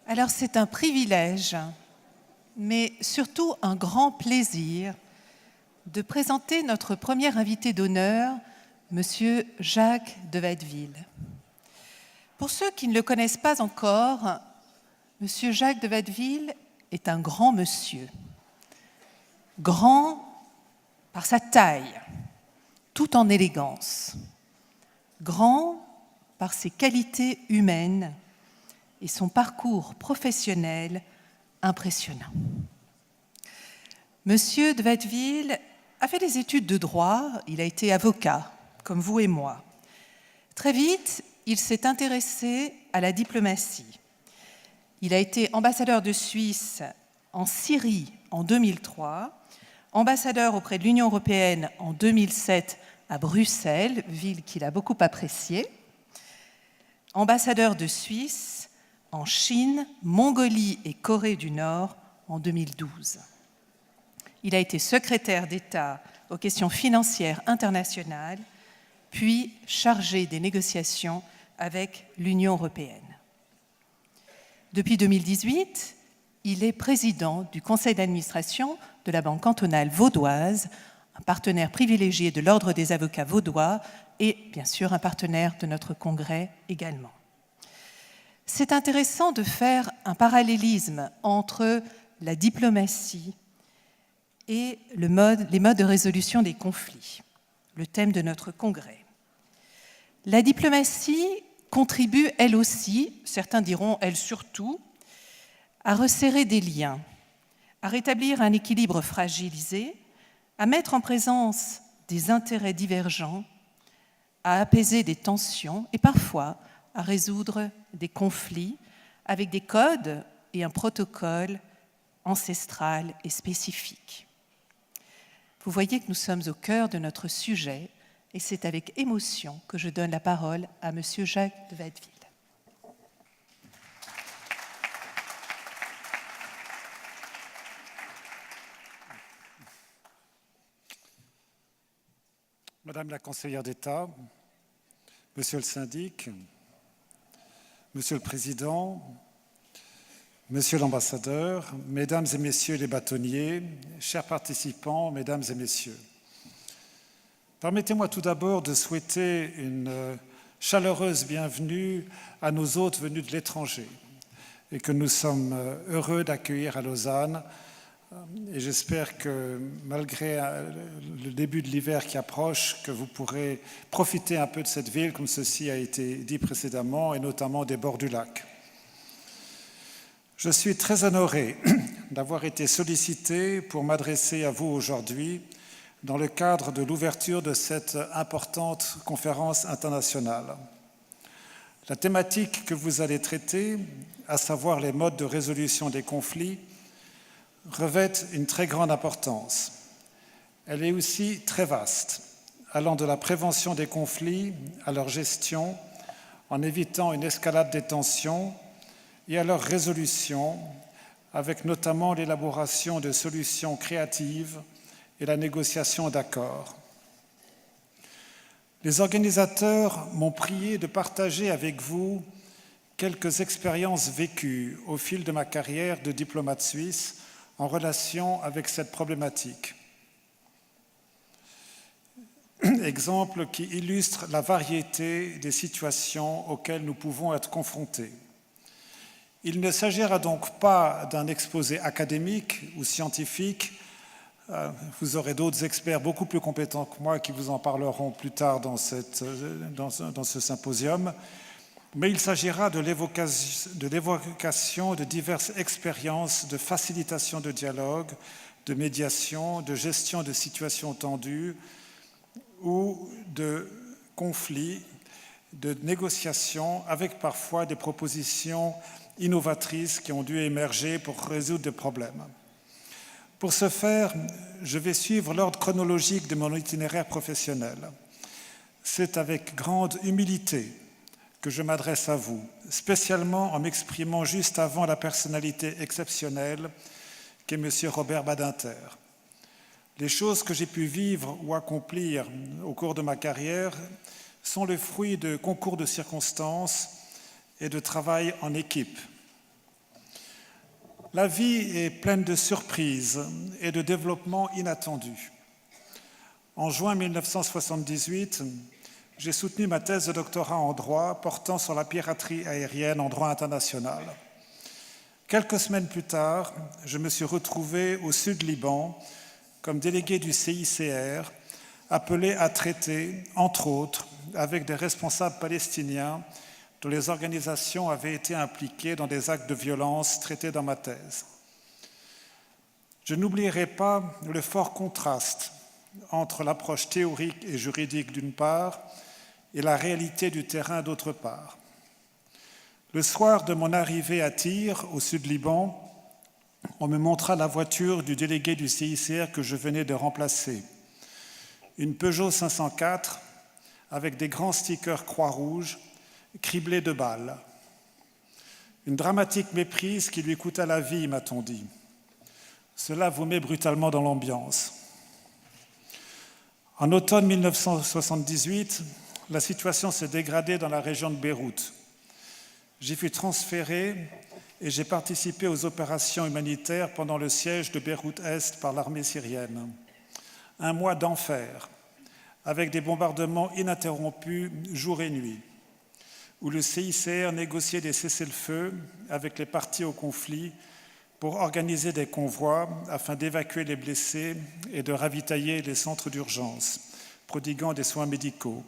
Alors c'est un privilège, mais surtout un grand plaisir de présenter notre premier invité d'honneur, Monsieur Jacques de Watteville. Pour ceux qui ne le connaissent pas encore, Monsieur Jacques de Watteville est un grand monsieur. Grand par sa taille, tout en élégance. Grand par ses qualités humaines et son parcours professionnel impressionnant. Monsieur de Watteville a fait des études de droit, il a été avocat, comme vous et moi. Très vite, il s'est intéressé à la diplomatie. Il a été ambassadeur de Suisse en Syrie en 2003, ambassadeur auprès de l'Union européenne en 2007 à Bruxelles, ville qu'il a beaucoup appréciée, ambassadeur de Suisse en Chine, Mongolie et Corée du Nord en 2012. Il a été secrétaire d'État aux questions financières internationales, puis chargé des négociations avec l'Union européenne. Depuis 2018, il est président du conseil d'administration de la Banque cantonale vaudoise, un partenaire privilégié de l'Ordre des avocats vaudois et, bien sûr, un partenaire de notre congrès également. C'est intéressant de faire un parallélisme entre la diplomatie et les modes de résolution des conflits, le thème de notre congrès. La diplomatie contribue, elle aussi, certains diront elle surtout, à resserrer des liens, à rétablir un équilibre fragilisé, à mettre en présence des intérêts divergents, à apaiser des tensions et parfois à résoudre des conflits avec des codes et un protocole ancestral et spécifique. Vous voyez que nous sommes au cœur de notre sujet et c'est avec émotion que je donne la parole à Monsieur Jacques de Watteville. Madame la conseillère d'État, Monsieur le syndic, Monsieur le Président, Monsieur l'ambassadeur, Mesdames et Messieurs les bâtonniers, chers participants, Mesdames et Messieurs. Permettez-moi tout d'abord de souhaiter une chaleureuse bienvenue à nos hôtes venus de l'étranger et que nous sommes heureux d'accueillir à Lausanne. Et j'espère que malgré le début de l'hiver qui approche, que vous pourrez profiter un peu de cette ville, comme ceci a été dit précédemment, et notamment des bords du lac. Je suis très honoré d'avoir été sollicité pour m'adresser à vous aujourd'hui dans le cadre de l'ouverture de cette importante conférence internationale. La thématique que vous allez traiter, à savoir les modes de résolution des conflits, revêt une très grande importance. Elle est aussi très vaste, allant de la prévention des conflits à leur gestion, en évitant une escalade des tensions, et à leur résolution, avec notamment l'élaboration de solutions créatives et la négociation d'accords. Les organisateurs m'ont prié de partager avec vous quelques expériences vécues au fil de ma carrière de diplomate suisse en relation avec cette problématique. Exemple qui illustre la variété des situations auxquelles nous pouvons être confrontés. Il ne s'agira donc pas d'un exposé académique ou scientifique. Vous aurez d'autres experts beaucoup plus compétents que moi qui vous en parleront plus tard dans ce symposium. Mais il s'agira de l'évocation de diverses expériences de facilitation de dialogue, de médiation, de gestion de situations tendues ou de conflits, de négociations, avec parfois des propositions innovatrices qui ont dû émerger pour résoudre des problèmes. Pour ce faire, je vais suivre l'ordre chronologique de mon itinéraire professionnel. C'est avec grande humilité que je m'adresse à vous, spécialement en m'exprimant juste avant la personnalité exceptionnelle qu'est M. Robert Badinter. Les choses que j'ai pu vivre ou accomplir au cours de ma carrière sont le fruit de concours de circonstances et de travail en équipe. La vie est pleine de surprises et de développements inattendus. En juin 1978, j'ai soutenu ma thèse de doctorat en droit portant sur la piraterie aérienne en droit international. Quelques semaines plus tard, je me suis retrouvé au sud Liban comme délégué du CICR, appelé à traiter, entre autres, avec des responsables palestiniens dont les organisations avaient été impliquées dans des actes de violence traités dans ma thèse. Je n'oublierai pas le fort contraste entre l'approche théorique et juridique d'une part et la réalité du terrain d'autre part. Le soir de mon arrivée à Tyr, au sud Liban, on me montra la voiture du délégué du CICR que je venais de remplacer. Une Peugeot 504 avec des grands stickers Croix-Rouge criblés de balles. Une dramatique méprise qui lui coûta la vie, m'a-t-on dit. Cela vous met brutalement dans l'ambiance. En automne 1978, la situation s'est dégradée dans la région de Beyrouth. J'y fus transféré et j'ai participé aux opérations humanitaires pendant le siège de Beyrouth-Est par l'armée syrienne. Un mois d'enfer, avec des bombardements ininterrompus jour et nuit, où le CICR négociait des cessez-le-feu avec les parties au conflit pour organiser des convois afin d'évacuer les blessés et de ravitailler les centres d'urgence, prodiguant des soins médicaux.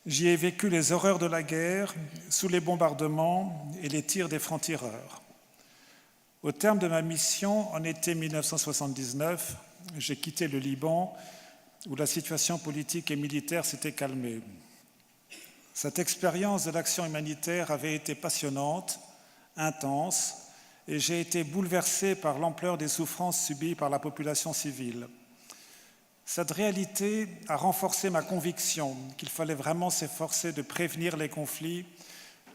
J'y ai vécu les horreurs de la guerre sous les bombardements et les tirs des francs-tireurs. Au terme de ma mission, en été 1979, j'ai quitté le Liban, où la situation politique et militaire s'était calmée. Cette expérience de l'action humanitaire avait été passionnante, intense, et j'ai été bouleversé par l'ampleur des souffrances subies par la population civile. Cette réalité a renforcé ma conviction qu'il fallait vraiment s'efforcer de prévenir les conflits,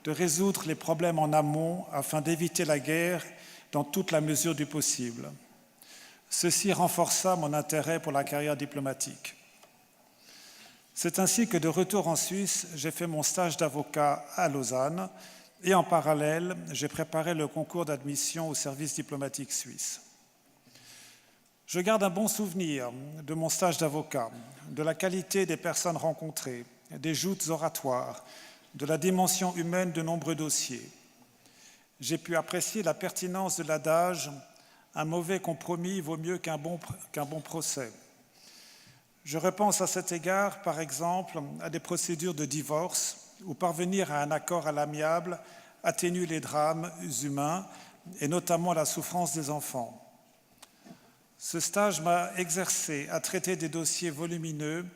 de résoudre les problèmes en amont afin d'éviter la guerre dans toute la mesure du possible. Ceci renforça mon intérêt pour la carrière diplomatique. C'est ainsi que de retour en Suisse, j'ai fait mon stage d'avocat à Lausanne et en parallèle, j'ai préparé le concours d'admission au service diplomatique suisse. Je garde un bon souvenir de mon stage d'avocat, de la qualité des personnes rencontrées, des joutes oratoires, de la dimension humaine de nombreux dossiers. J'ai pu apprécier la pertinence de l'adage « un mauvais compromis vaut mieux qu'un bon procès ». Je repense à cet égard, par exemple, à des procédures de divorce où parvenir à un accord à l'amiable atténue les drames humains et notamment la souffrance des enfants. Ce stage m'a exercé à traiter des dossiers volumineux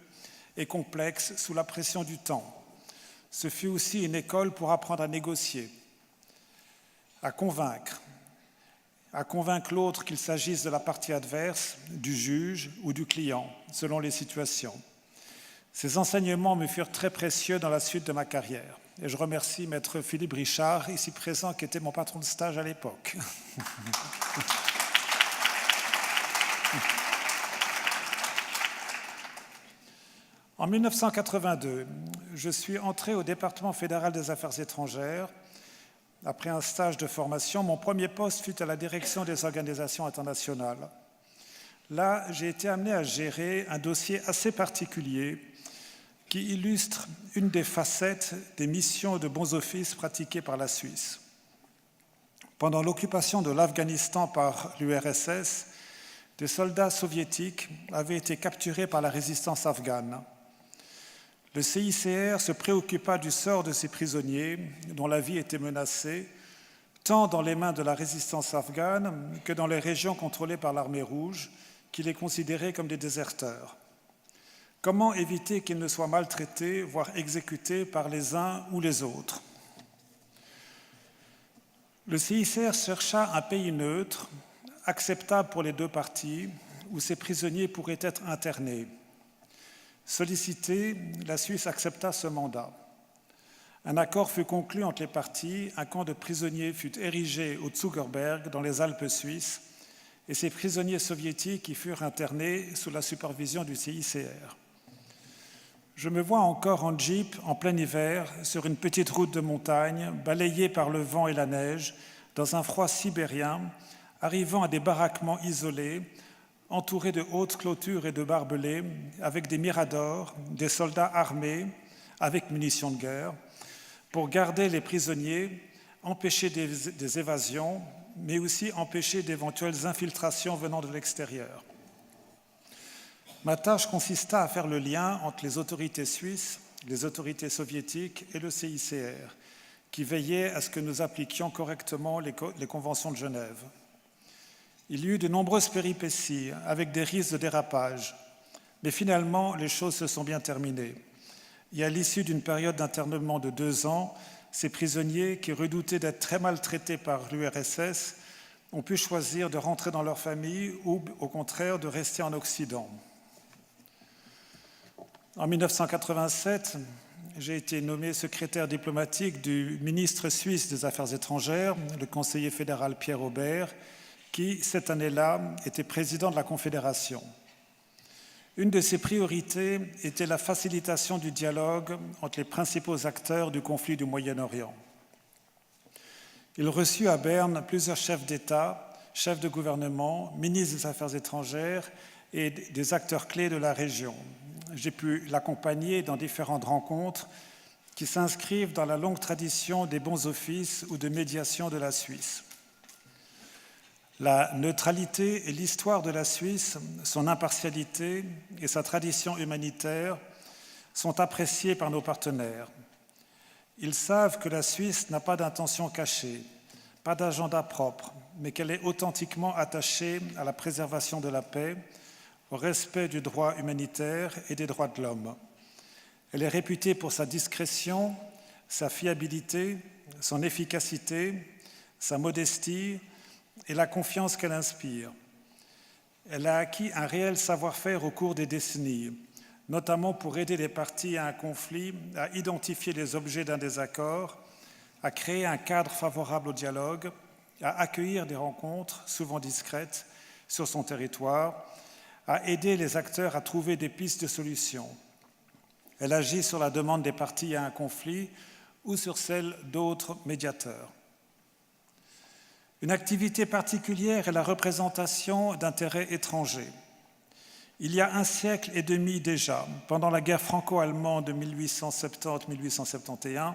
et complexes sous la pression du temps. Ce fut aussi une école pour apprendre à négocier, à convaincre l'autre qu'il s'agisse de la partie adverse, du juge ou du client, selon les situations. Ces enseignements me furent très précieux dans la suite de ma carrière. Et je remercie Maître Philippe Richard, ici présent, qui était mon patron de stage à l'époque. En 1982, je suis entré au département fédéral des Affaires étrangères. Après un stage de formation, mon premier poste fut à la direction des organisations internationales. Là, j'ai été amené à gérer un dossier assez particulier qui illustre une des facettes des missions de bons offices pratiquées par la Suisse. Pendant l'occupation de l'Afghanistan par l'URSS, des soldats soviétiques avaient été capturés par la résistance afghane. Le CICR se préoccupa du sort de ces prisonniers dont la vie était menacée, tant dans les mains de la résistance afghane que dans les régions contrôlées par l'armée rouge, qui les considérait comme des déserteurs. Comment éviter qu'ils ne soient maltraités, voire exécutés par les uns ou les autres? Le CICR chercha un pays neutre, acceptable pour les deux parties, où ces prisonniers pourraient être internés. Sollicité, la Suisse accepta ce mandat. Un accord fut conclu entre les parties, un camp de prisonniers fut érigé au Zuckerberg, dans les Alpes suisses, et ces prisonniers soviétiques y furent internés sous la supervision du CICR. Je me vois encore en jeep en plein hiver sur une petite route de montagne, balayée par le vent et la neige, dans un froid sibérien, arrivant à des baraquements isolés, entourés de hautes clôtures et de barbelés, avec des miradors, des soldats armés, avec munitions de guerre, pour garder les prisonniers, empêcher des évasions, mais aussi empêcher d'éventuelles infiltrations venant de l'extérieur. Ma tâche consista à faire le lien entre les autorités suisses, les autorités soviétiques et le CICR, qui veillaient à ce que nous appliquions correctement les conventions de Genève. Il y eut de nombreuses péripéties, avec des risques de dérapage, mais finalement, les choses se sont bien terminées. Et à l'issue d'une période d'internement de 2 ans, ces prisonniers, qui redoutaient d'être très maltraités par l'URSS, ont pu choisir de rentrer dans leur famille ou, au contraire, de rester en Occident. En 1987, j'ai été nommé secrétaire diplomatique du ministre suisse des Affaires étrangères, le conseiller fédéral Pierre Aubert, qui, cette année-là, était président de la Confédération. Une de ses priorités était la facilitation du dialogue entre les principaux acteurs du conflit du Moyen-Orient. Il reçut à Berne plusieurs chefs d'État, chefs de gouvernement, ministres des Affaires étrangères et des acteurs clés de la région. J'ai pu l'accompagner dans différentes rencontres qui s'inscrivent dans la longue tradition des bons offices ou de médiation de la Suisse. La neutralité et l'histoire de la Suisse, son impartialité et sa tradition humanitaire sont appréciées par nos partenaires. Ils savent que la Suisse n'a pas d'intention cachée, pas d'agenda propre, mais qu'elle est authentiquement attachée à la préservation de la paix, au respect du droit humanitaire et des droits de l'homme. Elle est réputée pour sa discrétion, sa fiabilité, son efficacité, sa modestie et la confiance qu'elle inspire. Elle a acquis un réel savoir-faire au cours des décennies, notamment pour aider les parties à un conflit à identifier les objets d'un désaccord, à créer un cadre favorable au dialogue, à accueillir des rencontres, souvent discrètes, sur son territoire, à aider les acteurs à trouver des pistes de solutions. Elle agit sur la demande des parties à un conflit ou sur celle d'autres médiateurs. Une activité particulière est la représentation d'intérêts étrangers. Il y a 1 siècle et demi déjà, pendant la guerre franco-allemande de 1870-1871,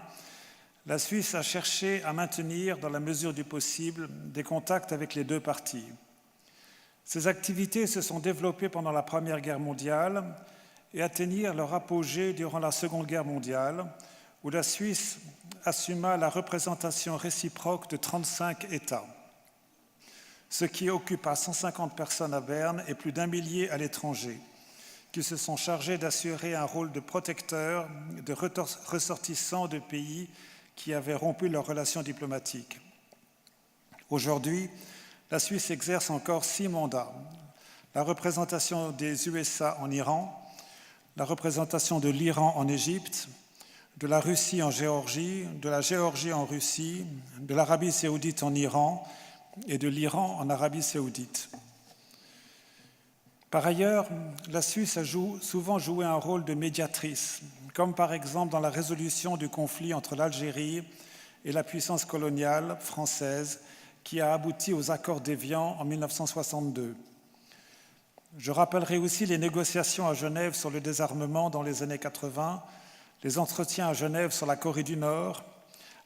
la Suisse a cherché à maintenir, dans la mesure du possible, des contacts avec les 2 parties. Ces activités se sont développées pendant la Première Guerre mondiale et atteignirent leur apogée durant la Seconde Guerre mondiale, où la Suisse assuma la représentation réciproque de 35 États, ce qui occupa 150 personnes à Berne et plus d'1 millier à l'étranger, qui se sont chargés d'assurer un rôle de protecteur de ressortissants de pays qui avaient rompu leurs relations diplomatiques. Aujourd'hui, la Suisse exerce encore 6 mandats. La représentation des USA en Iran, la représentation de l'Iran en Égypte, de la Russie en Géorgie, de la Géorgie en Russie, de l'Arabie saoudite en Iran et de l'Iran en Arabie saoudite. Par ailleurs, la Suisse a souvent joué un rôle de médiatrice, comme par exemple dans la résolution du conflit entre l'Algérie et la puissance coloniale française qui a abouti aux accords d'Évian en 1962. Je rappellerai aussi les négociations à Genève sur le désarmement dans les années 80, les entretiens à Genève sur la Corée du Nord,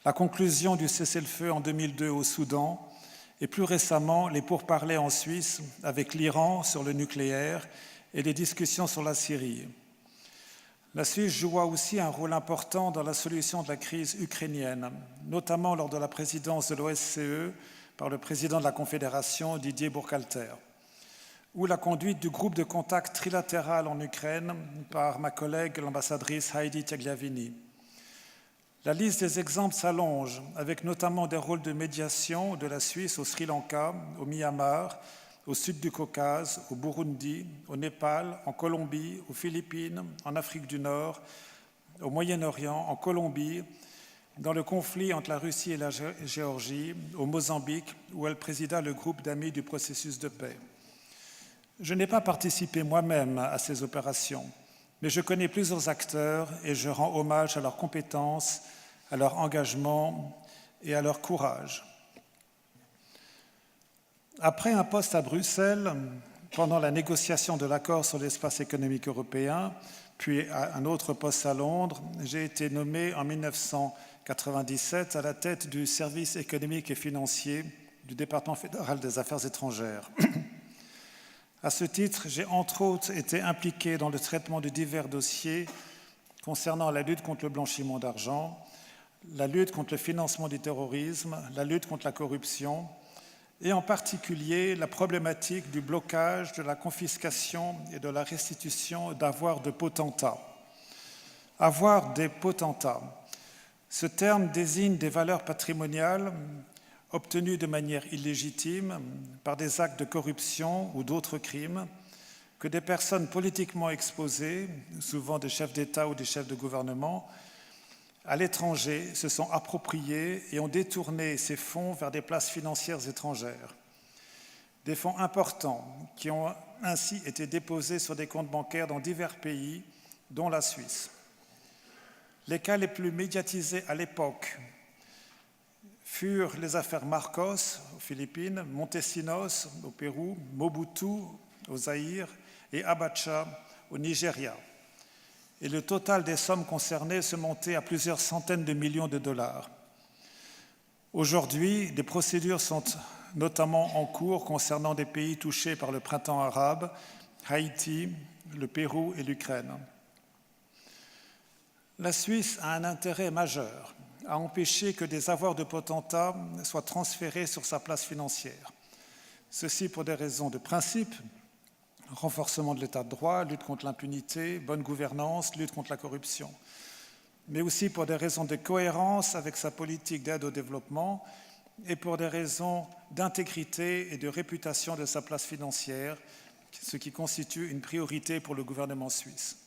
la conclusion du cessez-le-feu en 2002 au Soudan et plus récemment les pourparlers en Suisse avec l'Iran sur le nucléaire et les discussions sur la Syrie. La Suisse joua aussi un rôle important dans la solution de la crise ukrainienne, notamment lors de la présidence de l'OSCE par le président de la Confédération, Didier Burkhalter, ou la conduite du groupe de contact trilatéral en Ukraine par ma collègue l'ambassadrice Heidi Tagliavini. La liste des exemples s'allonge, avec notamment des rôles de médiation de la Suisse au Sri Lanka, au Myanmar, au sud du Caucase, au Burundi, au Népal, en Colombie, aux Philippines, en Afrique du Nord, au Moyen-Orient, en Colombie, dans le conflit entre la Russie et la Géorgie, au Mozambique, où elle présida le groupe d'amis du processus de paix. Je n'ai pas participé moi-même à ces opérations, mais je connais plusieurs acteurs et je rends hommage à leurs compétences, à leur engagement et à leur courage. Après un poste à Bruxelles, pendant la négociation de l'accord sur l'espace économique européen, puis un autre poste à Londres, j'ai été nommé en 1997 à la tête du service économique et financier du département fédéral des affaires étrangères. À ce titre, j'ai entre autres été impliqué dans le traitement de divers dossiers concernant la lutte contre le blanchiment d'argent, la lutte contre le financement du terrorisme, la lutte contre la corruption, et en particulier la problématique du blocage, de la confiscation et de la restitution d'avoirs de potentats. Avoir des potentats. Ce terme désigne des valeurs patrimoniales obtenues de manière illégitime par des actes de corruption ou d'autres crimes que des personnes politiquement exposées, souvent des chefs d'État ou des chefs de gouvernement, à l'étranger, se sont appropriés et ont détourné ces fonds vers des places financières étrangères. Des fonds importants qui ont ainsi été déposés sur des comptes bancaires dans divers pays, dont la Suisse. Les cas les plus médiatisés à l'époque furent les affaires Marcos aux Philippines, Montesinos au Pérou, Mobutu au Zaïre et Abacha au Nigeria. Et le total des sommes concernées se montait à plusieurs centaines de millions de dollars. Aujourd'hui, des procédures sont notamment en cours concernant des pays touchés par le printemps arabe, Haïti, le Pérou et l'Ukraine. La Suisse a un intérêt majeur à empêcher que des avoirs de potentats soient transférés sur sa place financière. Ceci pour des raisons de principe, renforcement de l'état de droit, lutte contre l'impunité, bonne gouvernance, lutte contre la corruption, mais aussi pour des raisons de cohérence avec sa politique d'aide au développement et pour des raisons d'intégrité et de réputation de sa place financière, ce qui constitue une priorité pour le gouvernement suisse.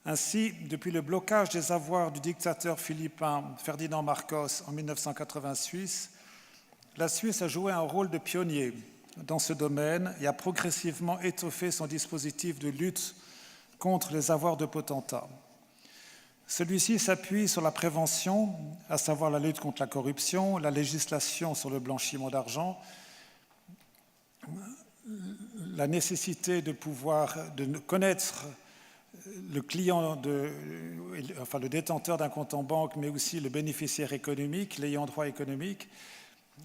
Ainsi, depuis le blocage des avoirs du dictateur philippin Ferdinand Marcos en 1986, la Suisse a joué un rôle de pionnier dans ce domaine et a progressivement étoffé son dispositif de lutte contre les avoirs de potentats. Celui-ci s'appuie sur la prévention, à savoir la lutte contre la corruption, la législation sur le blanchiment d'argent, la nécessité de connaître le client, le détenteur d'un compte en banque, mais aussi le bénéficiaire économique, l'ayant droit économique,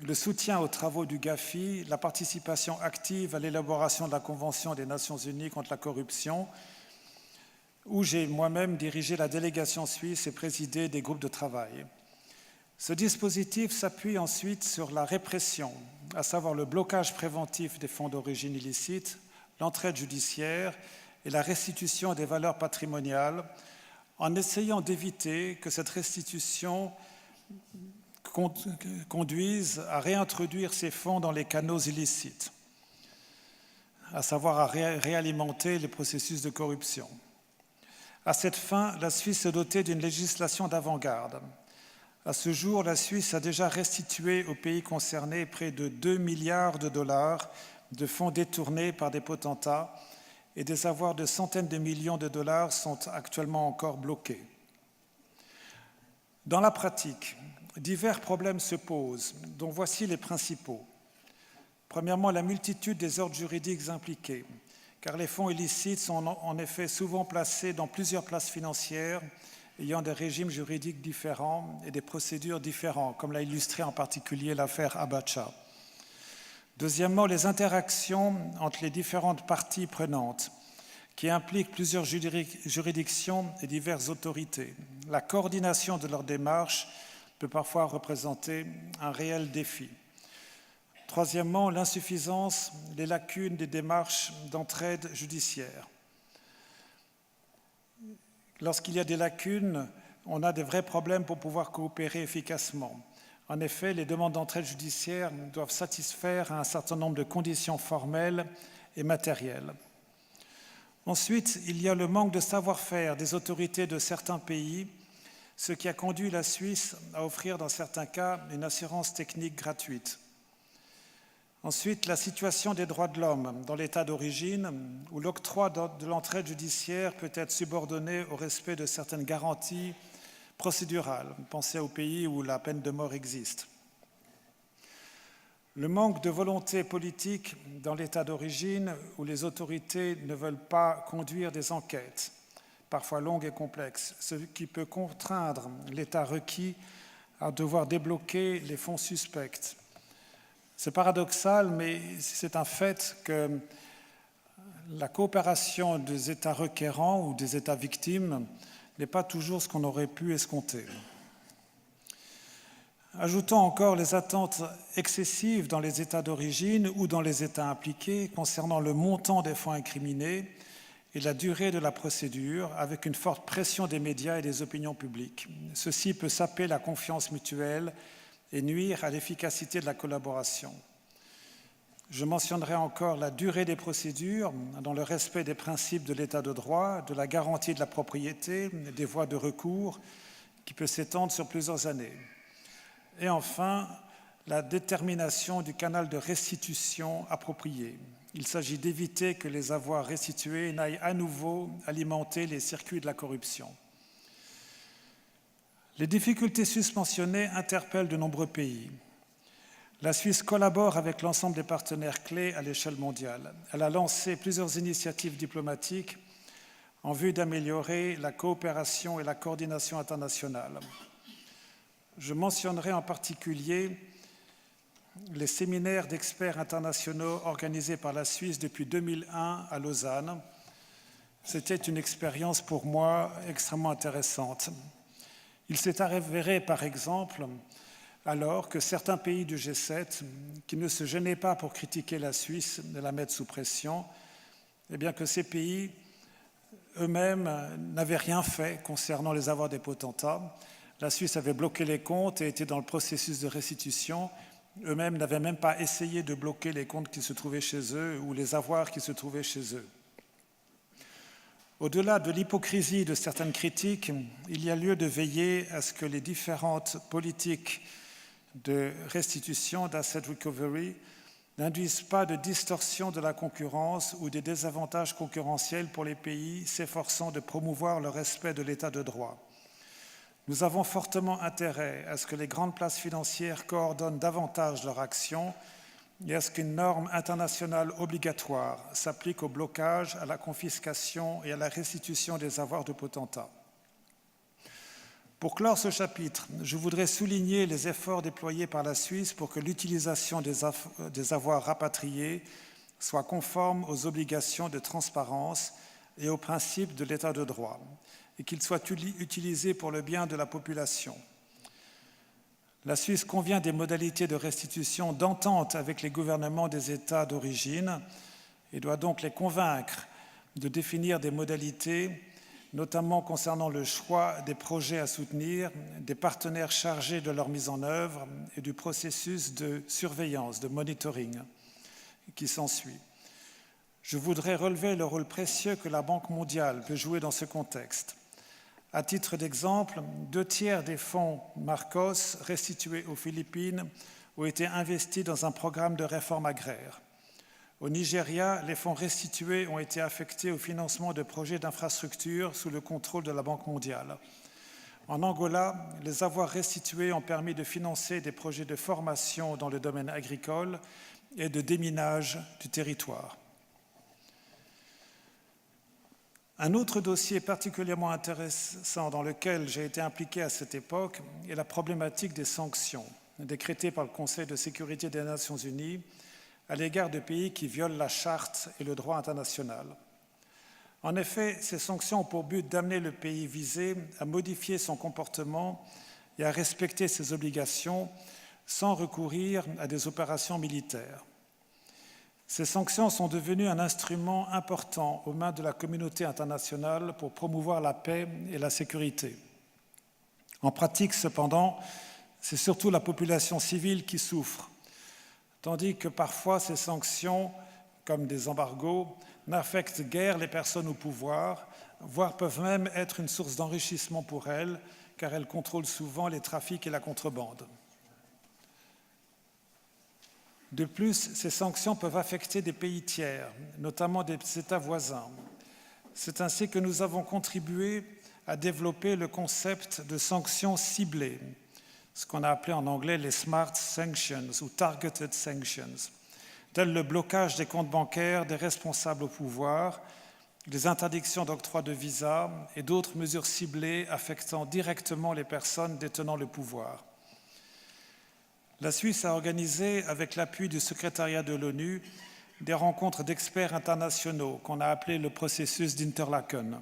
le soutien aux travaux du GAFI, la participation active à l'élaboration de la Convention des Nations Unies contre la corruption, où j'ai moi-même dirigé la délégation suisse et présidé des groupes de travail. Ce dispositif s'appuie ensuite sur la répression, à savoir le blocage préventif des fonds d'origine illicite, l'entraide judiciaire et la restitution des valeurs patrimoniales, en essayant d'éviter que cette restitution conduise à réintroduire ces fonds dans les canaux illicites, à savoir à réalimenter les processus de corruption. À cette fin, la Suisse s'est dotée d'une législation d'avant-garde. À ce jour, la Suisse a déjà restitué aux pays concernés près de 2 milliards de dollars de fonds détournés par des potentats et des avoirs de centaines de millions de dollars sont actuellement encore bloqués. Dans la pratique, divers problèmes se posent, dont voici les principaux. Premièrement, la multitude des ordres juridiques impliqués, car les fonds illicites sont en effet souvent placés dans plusieurs places financières ayant des régimes juridiques différents et des procédures différentes, comme l'a illustré en particulier l'affaire Abacha. Deuxièmement, les interactions entre les différentes parties prenantes, qui impliquent plusieurs juridictions et diverses autorités. La coordination de leurs démarches peut parfois représenter un réel défi. Troisièmement, l'insuffisance, les lacunes des démarches d'entraide judiciaire. Lorsqu'il y a des lacunes, on a de vrais problèmes pour pouvoir coopérer efficacement. En effet, les demandes d'entraide judiciaire doivent satisfaire à un certain nombre de conditions formelles et matérielles. Ensuite, il y a le manque de savoir-faire des autorités de certains pays, ce qui a conduit la Suisse à offrir dans certains cas une assurance technique gratuite. Ensuite, la situation des droits de l'homme dans l'État d'origine, où l'octroi de l'entraide judiciaire peut être subordonné au respect de certaines garanties procédurales. Pensez aux pays où la peine de mort existe. Le manque de volonté politique dans l'État d'origine où les autorités ne veulent pas conduire des enquêtes, parfois longues et complexes, ce qui peut contraindre l'État requis à devoir débloquer les fonds suspects. C'est paradoxal, mais c'est un fait que la coopération des États requérants ou des États victimes n'est pas toujours ce qu'on aurait pu escompter. Ajoutons encore les attentes excessives dans les États d'origine ou dans les États impliqués concernant le montant des fonds incriminés et la durée de la procédure, avec une forte pression des médias et des opinions publiques. Ceci peut saper la confiance mutuelle et nuire à l'efficacité de la collaboration. Je mentionnerai encore la durée des procédures dans le respect des principes de l'état de droit, de la garantie de la propriété, des voies de recours qui peut s'étendre sur plusieurs années. Et enfin, la détermination du canal de restitution approprié. Il s'agit d'éviter que les avoirs restitués n'aillent à nouveau alimenter les circuits de la corruption. Les difficultés susmentionnées interpellent de nombreux pays. La Suisse collabore avec l'ensemble des partenaires clés à l'échelle mondiale. Elle a lancé plusieurs initiatives diplomatiques en vue d'améliorer la coopération et la coordination internationale. Je mentionnerai en particulier les séminaires d'experts internationaux organisés par la Suisse depuis 2001 à Lausanne. C'était une expérience pour moi extrêmement intéressante. Il s'est avéré, par exemple, alors que certains pays du G7, qui ne se gênaient pas pour critiquer la Suisse et la mettre sous pression, eh bien que ces pays eux-mêmes n'avaient rien fait concernant les avoirs des potentats. La Suisse avait bloqué les comptes et était dans le processus de restitution. Eux-mêmes n'avaient même pas essayé de bloquer les comptes qui se trouvaient chez eux ou les avoirs qui se trouvaient chez eux. Au-delà de l'hypocrisie de certaines critiques, il y a lieu de veiller à ce que les différentes politiques de restitution, d'asset recovery, n'induisent pas de distorsion de la concurrence ou des désavantages concurrentiels pour les pays s'efforçant de promouvoir le respect de l'état de droit. Nous avons fortement intérêt à ce que les grandes places financières coordonnent davantage leur action et à ce qu'une norme internationale obligatoire s'applique au blocage, à la confiscation et à la restitution des avoirs de potentats. Pour clore ce chapitre, je voudrais souligner les efforts déployés par la Suisse pour que l'utilisation des avoirs rapatriés soit conforme aux obligations de transparence et aux principes de l'état de droit, et qu'il soit utilisé pour le bien de la population. La Suisse convient des modalités de restitution d'entente avec les gouvernements des États d'origine et doit donc les convaincre de définir des modalités, notamment concernant le choix des projets à soutenir, des partenaires chargés de leur mise en œuvre et du processus de surveillance, de monitoring qui s'ensuit. Je voudrais relever le rôle précieux que la Banque mondiale peut jouer dans ce contexte. À titre d'exemple, 2/3 des fonds Marcos restitués aux Philippines ont été investis dans un programme de réforme agraire. Au Nigeria, les fonds restitués ont été affectés au financement de projets d'infrastructures sous le contrôle de la Banque mondiale. En Angola, les avoirs restitués ont permis de financer des projets de formation dans le domaine agricole et de déminage du territoire. Un autre dossier particulièrement intéressant dans lequel j'ai été impliqué à cette époque est la problématique des sanctions décrétées par le Conseil de sécurité des Nations Unies à l'égard de pays qui violent la Charte et le droit international. En effet, ces sanctions ont pour but d'amener le pays visé à modifier son comportement et à respecter ses obligations sans recourir à des opérations militaires. Ces sanctions sont devenues un instrument important aux mains de la communauté internationale pour promouvoir la paix et la sécurité. En pratique, cependant, c'est surtout la population civile qui souffre, tandis que parfois ces sanctions, comme des embargos, n'affectent guère les personnes au pouvoir, voire peuvent même être une source d'enrichissement pour elles, car elles contrôlent souvent les trafics et la contrebande. De plus, ces sanctions peuvent affecter des pays tiers, notamment des États voisins. C'est ainsi que nous avons contribué à développer le concept de sanctions ciblées, ce qu'on a appelé en anglais les smart sanctions ou targeted sanctions, tels le blocage des comptes bancaires des responsables au pouvoir, les interdictions d'octroi de visa et d'autres mesures ciblées affectant directement les personnes détenant le pouvoir. La Suisse a organisé, avec l'appui du secrétariat de l'ONU, des rencontres d'experts internationaux qu'on a appelées le processus d'Interlaken,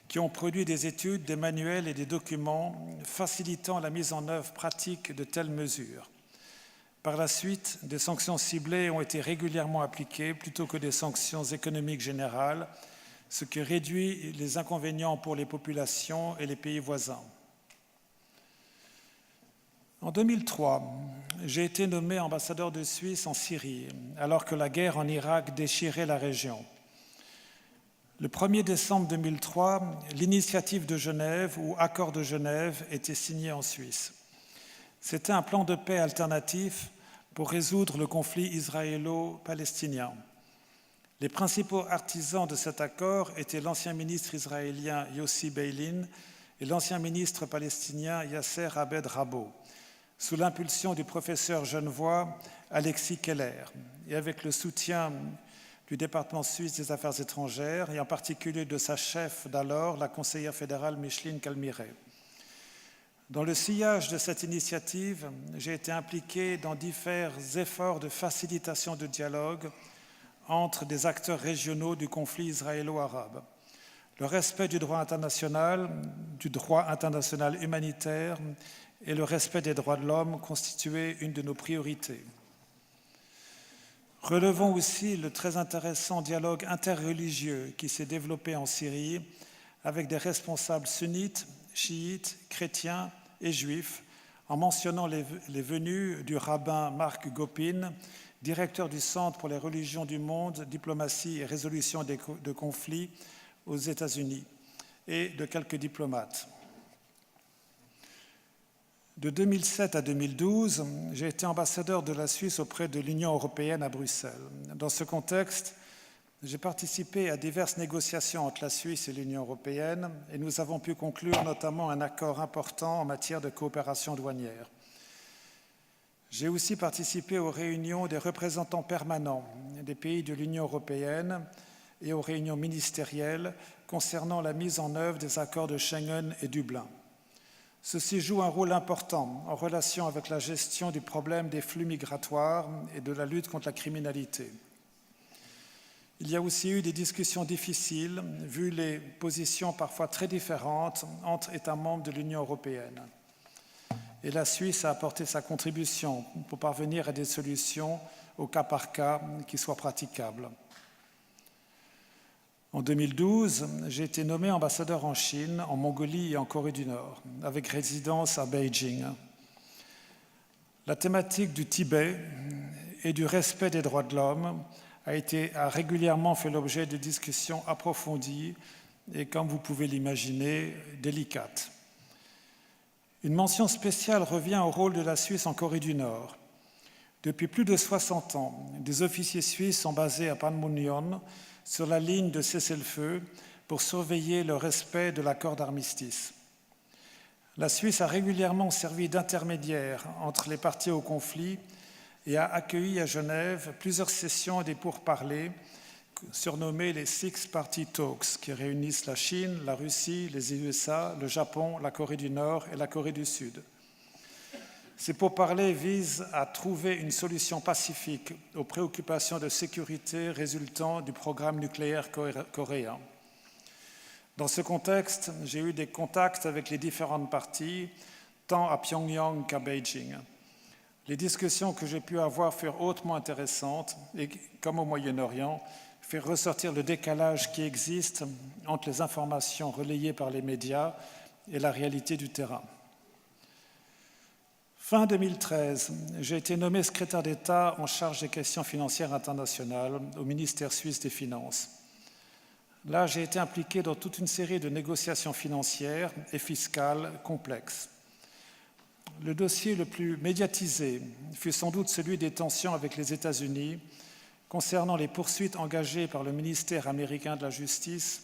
qui ont produit des études, des manuels et des documents facilitant la mise en œuvre pratique de telles mesures. Par la suite, des sanctions ciblées ont été régulièrement appliquées plutôt que des sanctions économiques générales, ce qui réduit les inconvénients pour les populations et les pays voisins. En 2003, j'ai été nommé ambassadeur de Suisse en Syrie, alors que la guerre en Irak déchirait la région. Le 1er décembre 2003, l'initiative de Genève, ou Accord de Genève, était signée en Suisse. C'était un plan de paix alternatif pour résoudre le conflit israélo-palestinien. Les principaux artisans de cet accord étaient l'ancien ministre israélien Yossi Beilin et l'ancien ministre palestinien Yasser Abed Rabot, sous l'impulsion du professeur genevois Alexis Keller et avec le soutien du département suisse des Affaires étrangères et en particulier de sa chef d'alors, la conseillère fédérale Micheline Calmiret. Dans le sillage de cette initiative, j'ai été impliqué dans divers efforts de facilitation de dialogue entre des acteurs régionaux du conflit israélo-arabe. Le respect du droit international humanitaire et le respect des droits de l'homme constituaient une de nos priorités. Relevons aussi le très intéressant dialogue interreligieux qui s'est développé en Syrie avec des responsables sunnites, chiites, chrétiens et juifs, en mentionnant les venues du rabbin Marc Gopin, directeur du Centre pour les religions du monde, diplomatie et résolution de conflits aux États-Unis, et de quelques diplomates. De 2007 à 2012, j'ai été ambassadeur de la Suisse auprès de l'Union européenne à Bruxelles. Dans ce contexte, j'ai participé à diverses négociations entre la Suisse et l'Union européenne et nous avons pu conclure notamment un accord important en matière de coopération douanière. J'ai aussi participé aux réunions des représentants permanents des pays de l'Union européenne et aux réunions ministérielles concernant la mise en œuvre des accords de Schengen et Dublin. Ceci joue un rôle important en relation avec la gestion du problème des flux migratoires et de la lutte contre la criminalité. Il y a aussi eu des discussions difficiles, vu les positions parfois très différentes entre États membres de l'Union européenne. Et la Suisse a apporté sa contribution pour parvenir à des solutions au cas par cas qui soient praticables. En 2012, j'ai été nommé ambassadeur en Chine, en Mongolie et en Corée du Nord, avec résidence à Beijing. La thématique du Tibet et du respect des droits de l'homme a régulièrement fait l'objet de discussions approfondies et, comme vous pouvez l'imaginer, délicates. Une mention spéciale revient au rôle de la Suisse en Corée du Nord. Depuis plus de 60 ans, des officiers suisses sont basés à Panmunjom, sur la ligne de cessez-le-feu, pour surveiller le respect de l'accord d'armistice. La Suisse a régulièrement servi d'intermédiaire entre les parties au conflit et a accueilli à Genève plusieurs sessions des pourparlers surnommées les Six Party Talks, qui réunissent la Chine, la Russie, les USA, le Japon, la Corée du Nord et la Corée du Sud. Ces pourparlers visent à trouver une solution pacifique aux préoccupations de sécurité résultant du programme nucléaire coréen. Dans ce contexte, j'ai eu des contacts avec les différentes parties, tant à Pyongyang qu'à Beijing. Les discussions que j'ai pu avoir furent hautement intéressantes et, comme au Moyen-Orient, firent ressortir le décalage qui existe entre les informations relayées par les médias et la réalité du terrain. Fin 2013, j'ai été nommé secrétaire d'État en charge des questions financières internationales au ministère suisse des Finances. Là, j'ai été impliqué dans toute une série de négociations financières et fiscales complexes. Le dossier le plus médiatisé fut sans doute celui des tensions avec les États-Unis concernant les poursuites engagées par le ministère américain de la Justice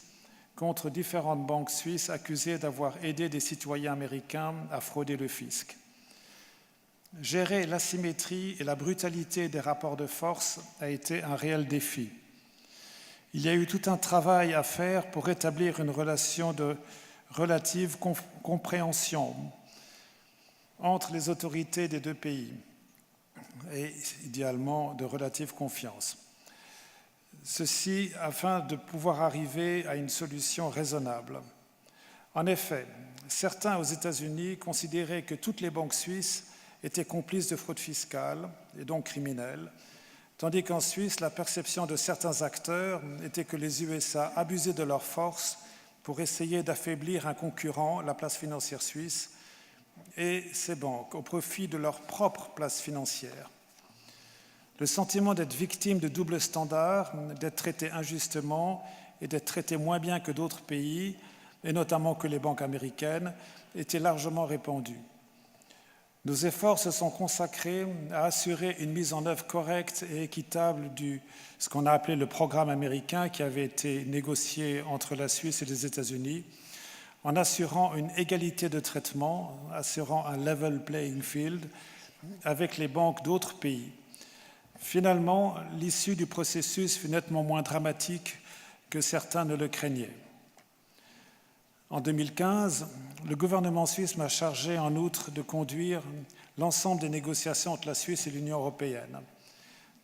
contre différentes banques suisses accusées d'avoir aidé des citoyens américains à frauder le fisc. Gérer l'asymétrie et la brutalité des rapports de force a été un réel défi. Il y a eu tout un travail à faire pour établir une relation de relative compréhension entre les autorités des deux pays et idéalement de relative confiance. Ceci afin de pouvoir arriver à une solution raisonnable. En effet, certains aux États-Unis considéraient que toutes les banques suisses étaient complices de fraude fiscale et donc criminelles, tandis qu'en Suisse, la perception de certains acteurs était que les USA abusaient de leur force pour essayer d'affaiblir un concurrent, la place financière suisse, et ses banques, au profit de leur propre place financière. Le sentiment d'être victime de double standard, d'être traité injustement et d'être traité moins bien que d'autres pays, et notamment que les banques américaines, était largement répandu. Nos efforts se sont consacrés à assurer une mise en œuvre correcte et équitable ce qu'on a appelé le programme américain qui avait été négocié entre la Suisse et les États-Unis, en assurant une égalité de traitement, assurant un level playing field avec les banques d'autres pays. Finalement, l'issue du processus fut nettement moins dramatique que certains ne le craignaient. En 2015, le gouvernement suisse m'a chargé en outre de conduire l'ensemble des négociations entre la Suisse et l'Union européenne,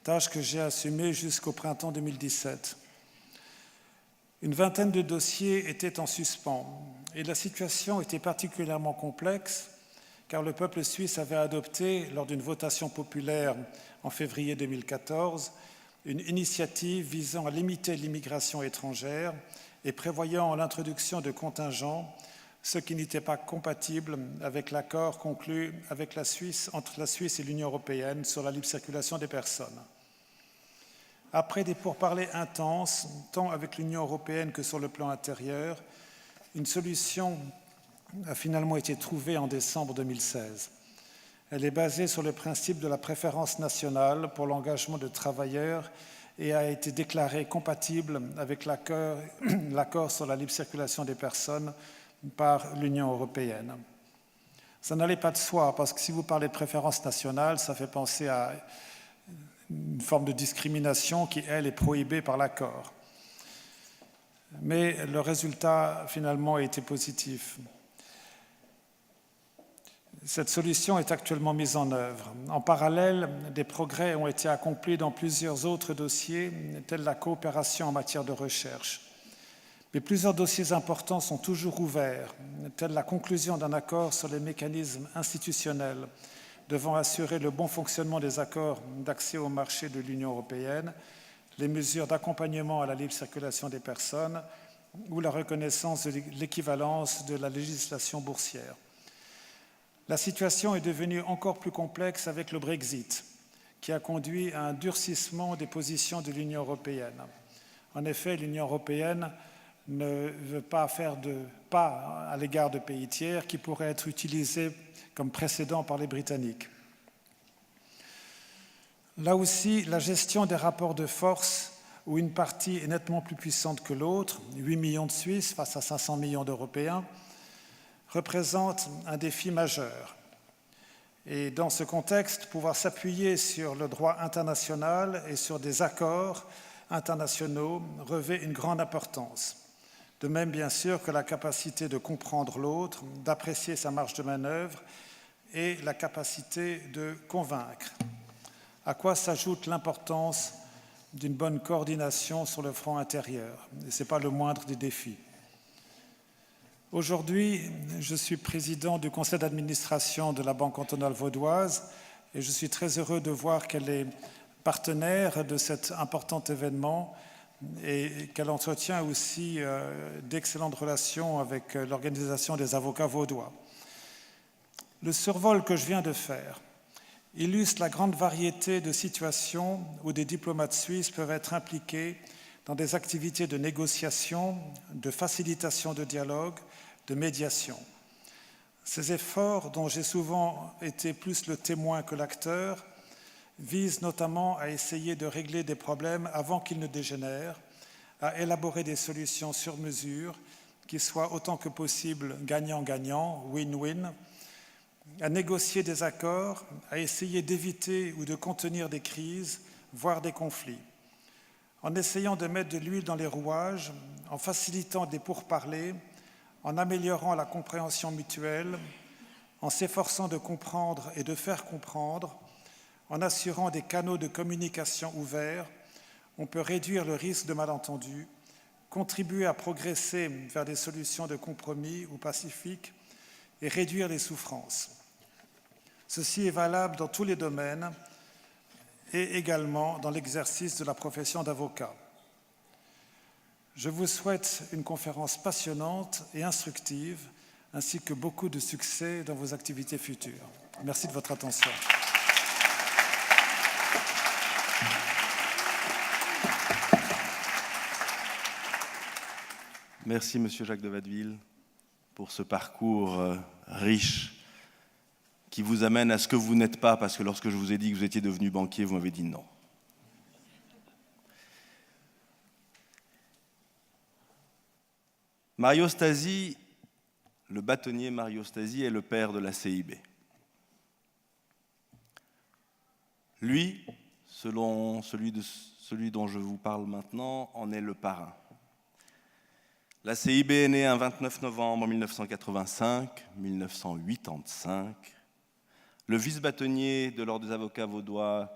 tâche que j'ai assumée jusqu'au printemps 2017. Une vingtaine de dossiers étaient en suspens et la situation était particulièrement complexe car le peuple suisse avait adopté, lors d'une votation populaire en février 2014, une initiative visant à limiter l'immigration étrangère et prévoyant l'introduction de contingents, ce qui n'était pas compatible avec l'accord conclu avec entre la Suisse et l'Union européenne sur la libre circulation des personnes. Après des pourparlers intenses, tant avec l'Union européenne que sur le plan intérieur, une solution a finalement été trouvée en décembre 2016. Elle est basée sur le principe de la préférence nationale pour l'engagement de travailleurs et a été déclarée compatible avec l'accord sur la libre circulation des personnes par l'Union européenne. Ça n'allait pas de soi, parce que si vous parlez de préférence nationale, ça fait penser à une forme de discrimination qui, elle, est prohibée par l'accord. Mais le résultat, finalement, a été positif. Cette solution est actuellement mise en œuvre. En parallèle, des progrès ont été accomplis dans plusieurs autres dossiers, tels la coopération en matière de recherche. Mais plusieurs dossiers importants sont toujours ouverts, tels la conclusion d'un accord sur les mécanismes institutionnels devant assurer le bon fonctionnement des accords d'accès au marché de l'Union européenne, les mesures d'accompagnement à la libre circulation des personnes ou la reconnaissance de l'équivalence de la législation boursière. La situation est devenue encore plus complexe avec le Brexit, qui a conduit à un durcissement des positions de l'Union européenne. En effet, l'Union européenne ne veut pas faire de pas à l'égard de pays tiers qui pourraient être utilisés comme précédent par les Britanniques. Là aussi, la gestion des rapports de force, où une partie est nettement plus puissante que l'autre, 8 millions de Suisses face à 500 millions d'Européens, représente un défi majeur. Et dans ce contexte, pouvoir s'appuyer sur le droit international et sur des accords internationaux revêt une grande importance. De même, bien sûr, que la capacité de comprendre l'autre, d'apprécier sa marge de manœuvre et la capacité de convaincre. À quoi s'ajoute l'importance d'une bonne coordination sur le front intérieur. Et ce n'est pas le moindre des défis. Aujourd'hui, je suis président du conseil d'administration de la Banque cantonale vaudoise et je suis très heureux de voir qu'elle est partenaire de cet important événement et qu'elle entretient aussi d'excellentes relations avec l'Organisation des avocats vaudois. Le survol que je viens de faire illustre la grande variété de situations où des diplomates suisses peuvent être impliqués dans des activités de négociation, de facilitation de dialogue, de médiation. Ces efforts, dont j'ai souvent été plus le témoin que l'acteur, visent notamment à essayer de régler des problèmes avant qu'ils ne dégénèrent, à élaborer des solutions sur mesure qui soient autant que possible gagnant-gagnant, win-win, à négocier des accords, à essayer d'éviter ou de contenir des crises, voire des conflits, en essayant de mettre de l'huile dans les rouages, en facilitant des pourparlers, en améliorant la compréhension mutuelle, en s'efforçant de comprendre et de faire comprendre, en assurant des canaux de communication ouverts, on peut réduire le risque de malentendus, contribuer à progresser vers des solutions de compromis ou pacifiques et réduire les souffrances. Ceci est valable dans tous les domaines et également dans l'exercice de la profession d'avocat. Je vous souhaite une conférence passionnante et instructive, ainsi que beaucoup de succès dans vos activités futures. Merci de votre attention. Merci, Monsieur Jacques de Watteville, pour ce parcours riche qui vous amène à ce que vous n'êtes pas, parce que lorsque je vous ai dit que vous étiez devenu banquier, vous m'avez dit non. Mario Stasi, le bâtonnier Mario Stasi, est le père de la CIB. Lui, selon celui dont je vous parle maintenant, en est le parrain. La CIB est née un 29 novembre 1985. Le vice-bâtonnier de l'Ordre des avocats vaudois,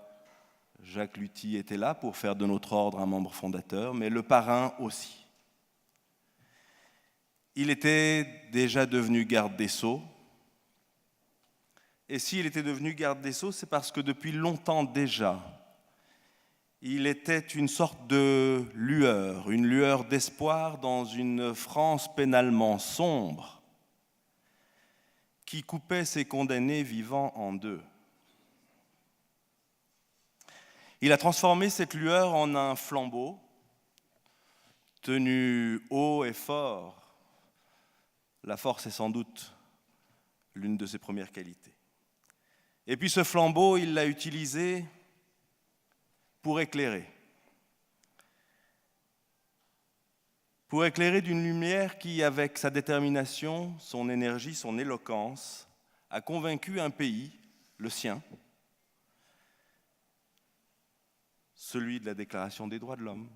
Jacques Luthy, était là pour faire de notre ordre un membre fondateur, mais le parrain aussi. Il était déjà devenu garde des Sceaux. Et s'il était devenu garde des Sceaux, c'est parce que depuis longtemps déjà, il était une sorte de lueur, une lueur d'espoir dans une France pénalement sombre qui coupait ses condamnés vivants en deux. Il a transformé cette lueur en un flambeau, tenu haut et fort. La force est sans doute l'une de ses premières qualités. Et puis ce flambeau, il l'a utilisé pour éclairer. Pour éclairer d'une lumière qui, avec sa détermination, son énergie, son éloquence, a convaincu un pays, le sien, celui de la Déclaration des droits de l'homme,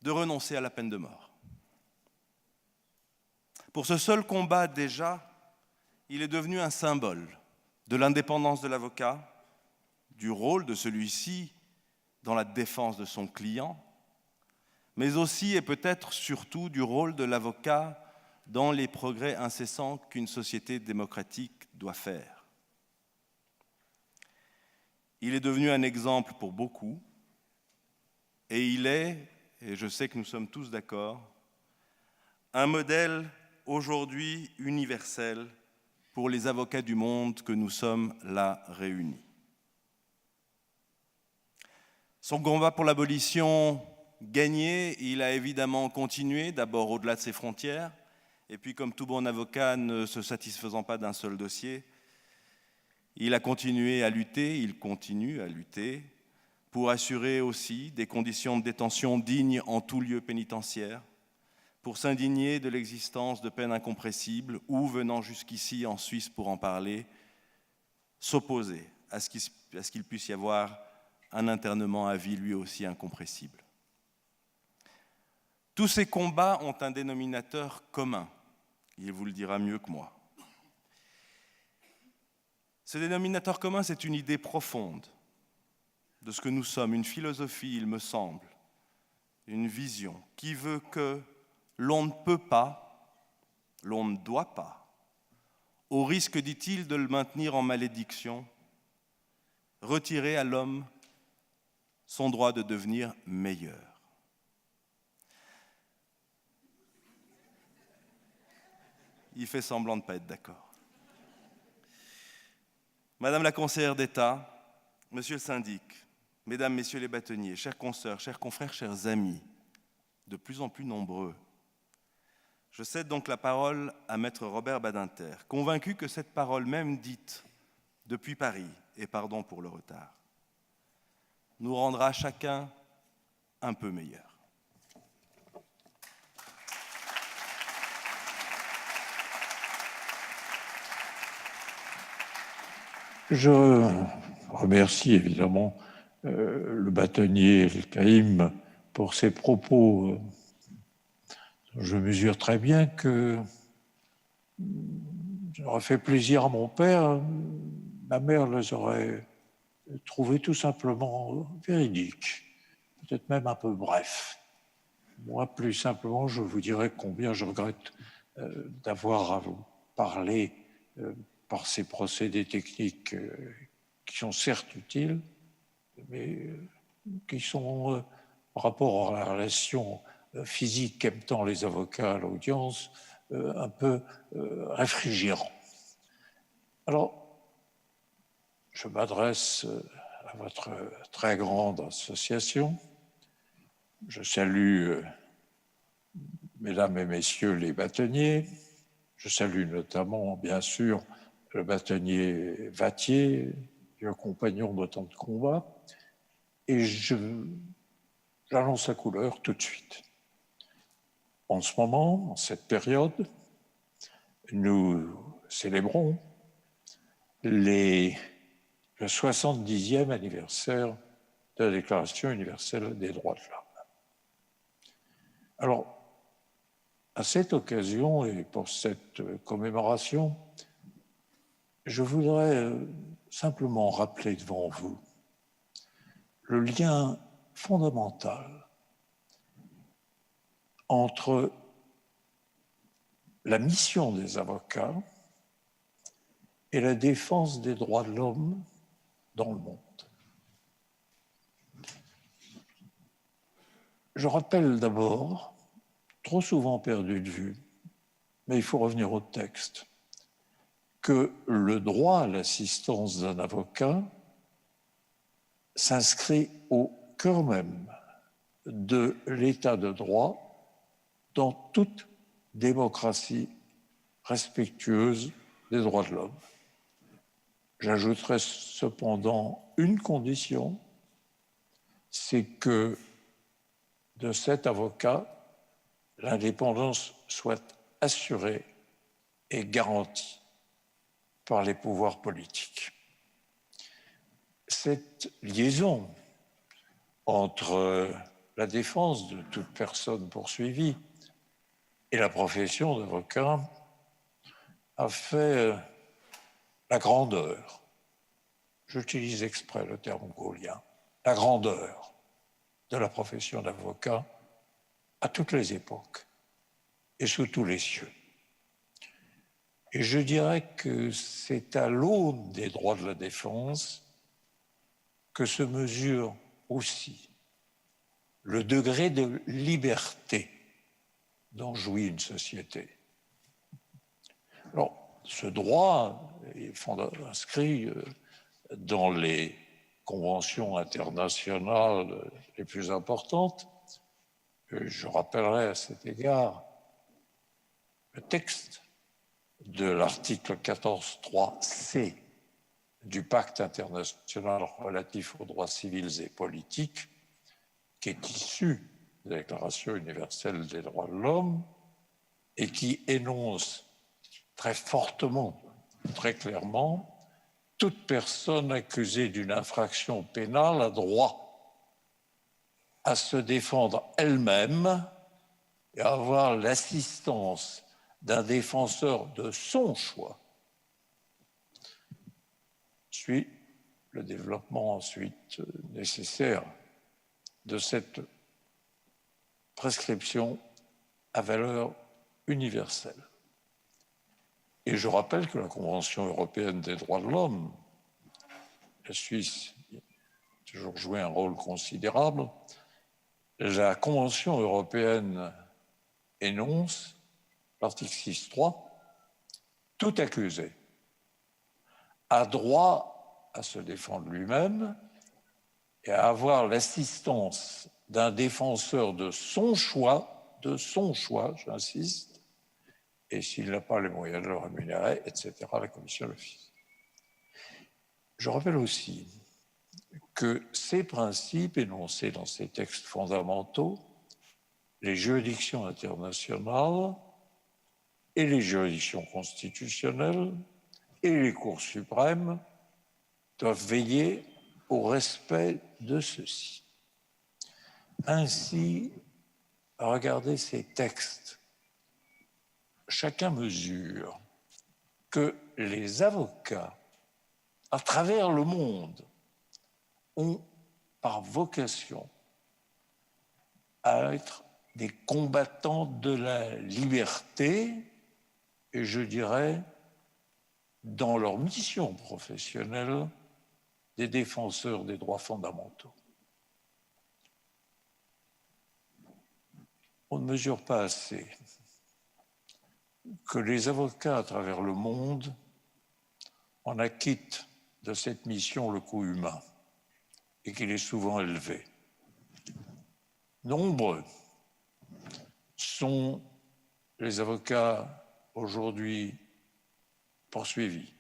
de renoncer à la peine de mort. Pour ce seul combat déjà, il est devenu un symbole de l'indépendance de l'avocat, du rôle de celui-ci dans la défense de son client, mais aussi et peut-être surtout du rôle de l'avocat dans les progrès incessants qu'une société démocratique doit faire. Il est devenu un exemple pour beaucoup, et il est, et je sais que nous sommes tous d'accord, un modèle aujourd'hui universel pour les avocats du monde que nous sommes là réunis. Son combat pour l'abolition gagné, il a évidemment continué, d'abord au-delà de ses frontières, et puis comme tout bon avocat ne se satisfaisant pas d'un seul dossier, il a continué à lutter, il continue à lutter, pour assurer aussi des conditions de détention dignes en tout lieu pénitentiaire, pour s'indigner de l'existence de peines incompressibles ou, venant jusqu'ici en Suisse pour en parler, s'opposer à ce qu'il puisse y avoir un internement à vie lui aussi incompressible. Tous ces combats ont un dénominateur commun, il vous le dira mieux que moi. Ce dénominateur commun, c'est une idée profonde de ce que nous sommes, une philosophie, il me semble, une vision qui veut que l'on ne peut pas, l'on ne doit pas, au risque, dit-il, de le maintenir en malédiction, retirer à l'homme son droit de devenir meilleur. Il fait semblant de ne pas être d'accord. Madame la conseillère d'État, Monsieur le syndic, Mesdames, Messieurs les bâtonniers, chers consoeurs, chers confrères, chers amis, de plus en plus nombreux, je cède donc la parole à Maître Robert Badinter, convaincu que cette parole même dite depuis Paris, et pardon pour le retard, nous rendra chacun un peu meilleur. Je remercie évidemment le bâtonnier El Kaïm pour ses propos. Je mesure très bien que j'aurais fait plaisir à mon père, ma mère les aurait trouvés tout simplement véridiques, peut-être même un peu brefs. Moi, plus simplement, je vous dirais combien je regrette d'avoir à vous parler par ces procédés techniques qui sont certes utiles, mais qui sont, par rapport à la relation physique qu'aiment tant les avocats à l'audience, un peu réfrigérants. Alors, je m'adresse à votre très grande association. Je salue mesdames et messieurs les bâtonniers. Je salue notamment, bien sûr, le bâtonnier Vattier, vieux compagnon de tant de combats. Et j'annonce la couleur tout de suite. En ce moment, en cette période, nous célébrons le 70e anniversaire de la Déclaration universelle des droits de l'homme. Alors, à cette occasion et pour cette commémoration, je voudrais simplement rappeler devant vous le lien fondamental entre la mission des avocats et la défense des droits de l'homme dans le monde. Je rappelle d'abord, trop souvent perdu de vue, mais il faut revenir au texte, que le droit à l'assistance d'un avocat s'inscrit au cœur même de l'état de droit dans toute démocratie respectueuse des droits de l'homme. J'ajouterai cependant une condition, c'est que de cet avocat, l'indépendance soit assurée et garantie par les pouvoirs politiques. Cette liaison entre la défense de toute personne poursuivie et la profession d'avocat a fait la grandeur, j'utilise exprès le terme gaulien, la grandeur de la profession d'avocat à toutes les époques et sous tous les cieux. Et je dirais que c'est à l'aune des droits de la défense que se mesure aussi le degré de liberté dont jouit une société. Alors, ce droit est inscrit dans les conventions internationales les plus importantes. Je rappellerai à cet égard le texte de l'article 14.3c du Pacte international relatif aux droits civils et politiques, qui est issu de la Déclaration universelle des droits de l'homme et qui énonce très fortement, très clairement, toute personne accusée d'une infraction pénale a droit à se défendre elle-même et à avoir l'assistance d'un défenseur de son choix. Suit le développement ensuite nécessaire de cette prescription à valeur universelle. Et je rappelle que la Convention européenne des droits de l'homme, la Suisse a toujours joué un rôle considérable, la Convention européenne énonce, l'article 6.3, tout accusé a droit à se défendre lui-même et à avoir l'assistance d'un défenseur de son choix, j'insiste, et s'il n'a pas les moyens de le rémunérer, etc., la commission le fait. Je rappelle aussi que ces principes énoncés dans ces textes fondamentaux, les juridictions internationales et les juridictions constitutionnelles et les cours suprêmes doivent veiller au respect de ceux-ci. Ainsi, regardez ces textes. Chacun mesure que les avocats, à travers le monde, ont par vocation à être des combattants de la liberté et, je dirais, dans leur mission professionnelle, des défenseurs des droits fondamentaux. On ne mesure pas assez que les avocats à travers le monde en acquittent de cette mission le coût humain et qu'il est souvent élevé. Nombreux sont les avocats aujourd'hui poursuivis,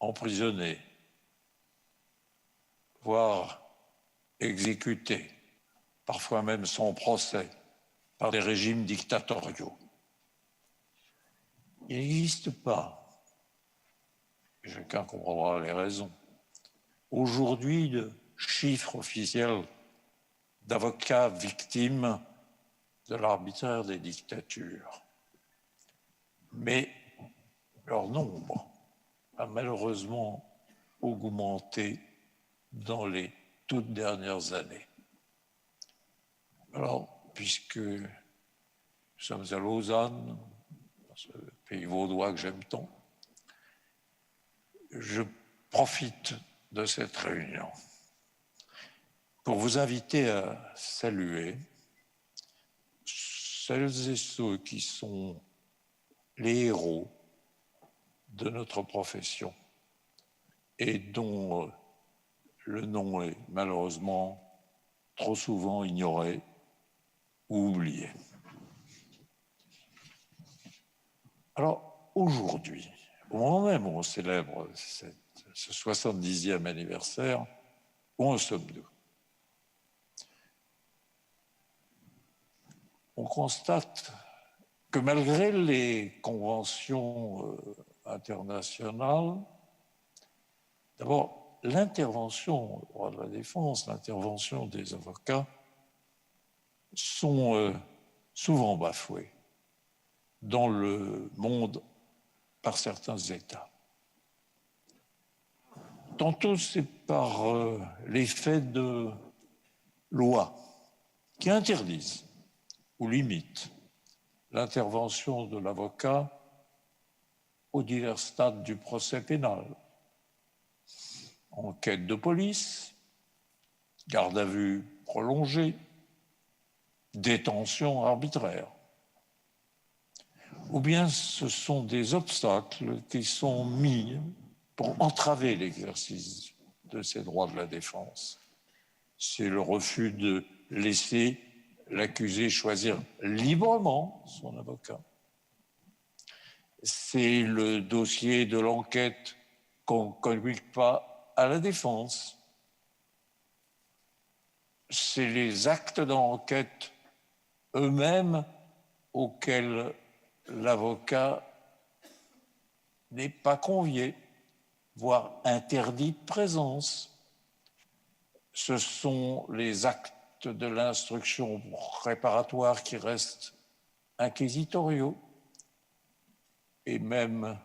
emprisonnés, voire exécutés, parfois même sans procès, par des régimes dictatoriaux. Il n'existe pas, et chacun comprendra les raisons, aujourd'hui de chiffres officiels d'avocats victimes de l'arbitraire des dictatures. Mais leur nombre a malheureusement augmenté dans les toutes dernières années. Alors, puisque nous sommes à Lausanne, dans ce pays vaudois que j'aime tant, je profite de cette réunion pour vous inviter à saluer celles et ceux qui sont les héros de notre profession et dont le nom est malheureusement trop souvent ignoré ou oublié. Alors aujourd'hui, au moment même où on célèbre ce 70e anniversaire, où en sommes-nous? On constate que malgré les conventions internationales, d'abord, l'intervention au droit de la défense, l'intervention des avocats sont souvent bafouées dans le monde par certains États. Tantôt, c'est par l'effet de lois qui interdisent ou limitent l'intervention de l'avocat aux divers stades du procès pénal. Enquête de police, garde à vue prolongée, détention arbitraire. Ou bien ce sont des obstacles qui sont mis pour entraver l'exercice de ces droits de la défense. C'est le refus de laisser l'accusé choisir librement son avocat. C'est le dossier de l'enquête qu'on ne communique pas à la défense. C'est les actes d'enquête eux-mêmes auxquels l'avocat n'est pas convié, voire interdit de présence. Ce sont les actes de l'instruction préparatoire qui restent inquisitoriaux. Et même,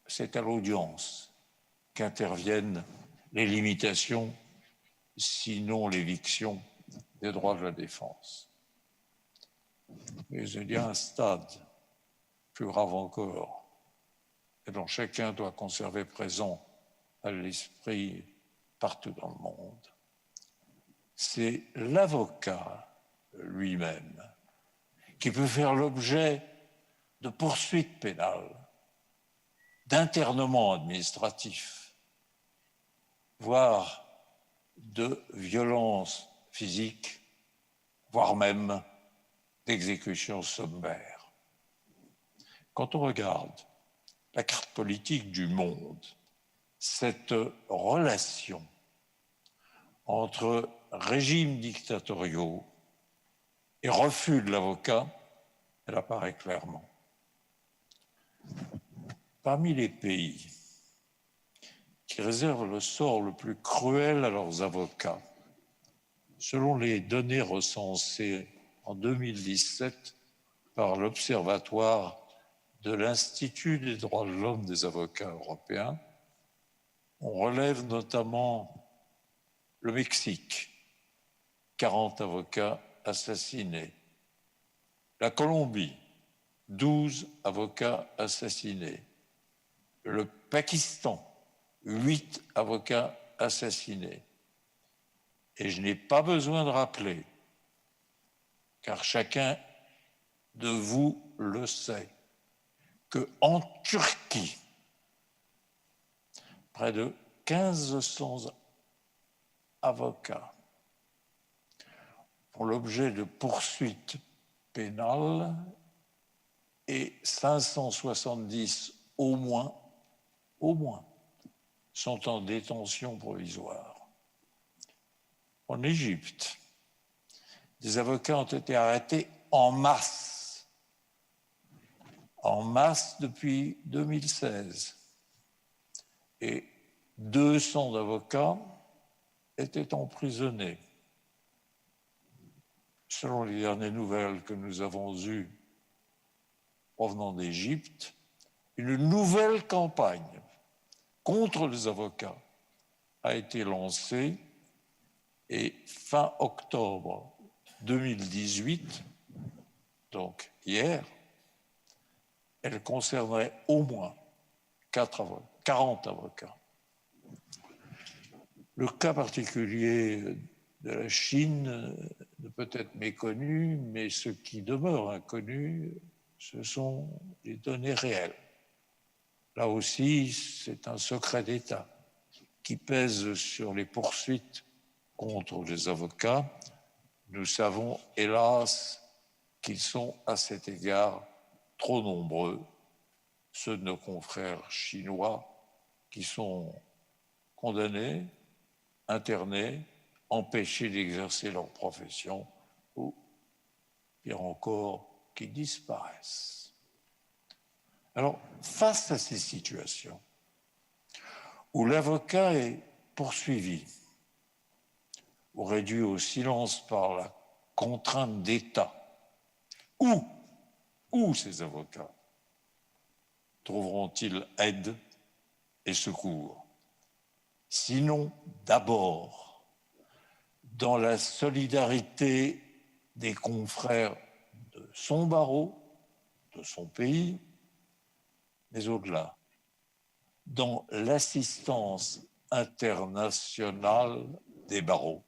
c'est à l'audience qu'interviennent les limitations, sinon l'éviction des droits de la défense. Mais il y a un stade plus grave encore, et dont chacun doit conserver présent à l'esprit partout dans le monde. C'est l'avocat lui-même qui peut faire l'objet de poursuites pénales, d'internements administratifs, voire de violences physiques, voire même d'exécutions sommaires. Quand on regarde la carte politique du monde, cette relation entre régimes dictatoriaux et refus de l'avocat, elle apparaît clairement. Parmi les pays qui réservent le sort le plus cruel à leurs avocats. Selon les données recensées en 2017 par l'Observatoire de l'Institut des droits de l'homme des avocats européens, on relève notamment le Mexique, 40 avocats assassinés, la Colombie, 12 avocats assassinés, le Pakistan, 8 avocats assassinés. Et je n'ai pas besoin de rappeler, car chacun de vous le sait, qu'en Turquie, près de 1500 avocats font l'objet de poursuites pénales et 570 au moins, sont en détention provisoire. En Égypte, des avocats ont été arrêtés en masse depuis 2016. Et 200 avocats étaient emprisonnés. Selon les dernières nouvelles que nous avons eues provenant d'Égypte, une nouvelle campagne contre les avocats a été lancée et fin octobre 2018, donc hier, elle concernerait au moins 40 avocats. Le cas particulier de la Chine ne peut être méconnu, mais ce qui demeure inconnu, ce sont les données réelles. Là aussi, c'est un secret d'État qui pèse sur les poursuites contre les avocats. Nous savons, hélas, qu'ils sont à cet égard trop nombreux, ceux de nos confrères chinois qui sont condamnés, internés, empêchés d'exercer leur profession ou, pire encore, qui disparaissent. Alors, face à ces situations où l'avocat est poursuivi ou réduit au silence par la contrainte d'État, où ces avocats trouveront-ils aide et secours? Sinon, d'abord, dans la solidarité des confrères de son barreau, de son pays, mais au-delà, dans l'assistance internationale des barreaux.